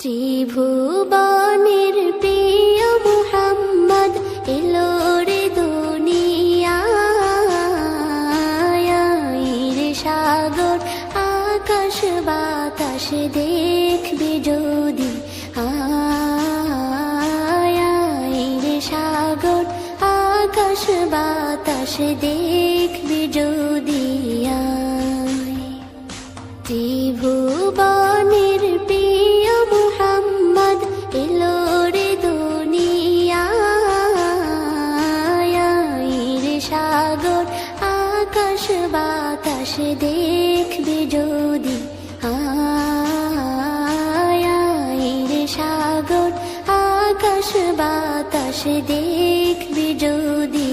ত্রিভুবনের প্রিয় মুহাম্মদ এলো রে দুনিয়ায় রে সাগর আকাশ বাতাস দেখবে যদি রে সাগর আকাশ বাতাস দেখবে যদি ত্রিভুবনের প্রিয় মুহাম্মদ এলো রে দুনিয়ায় রে সাগর আকাশ বাতাস দেখবে যদি রে সাগর আকাশ বাতাস দেখবে যদি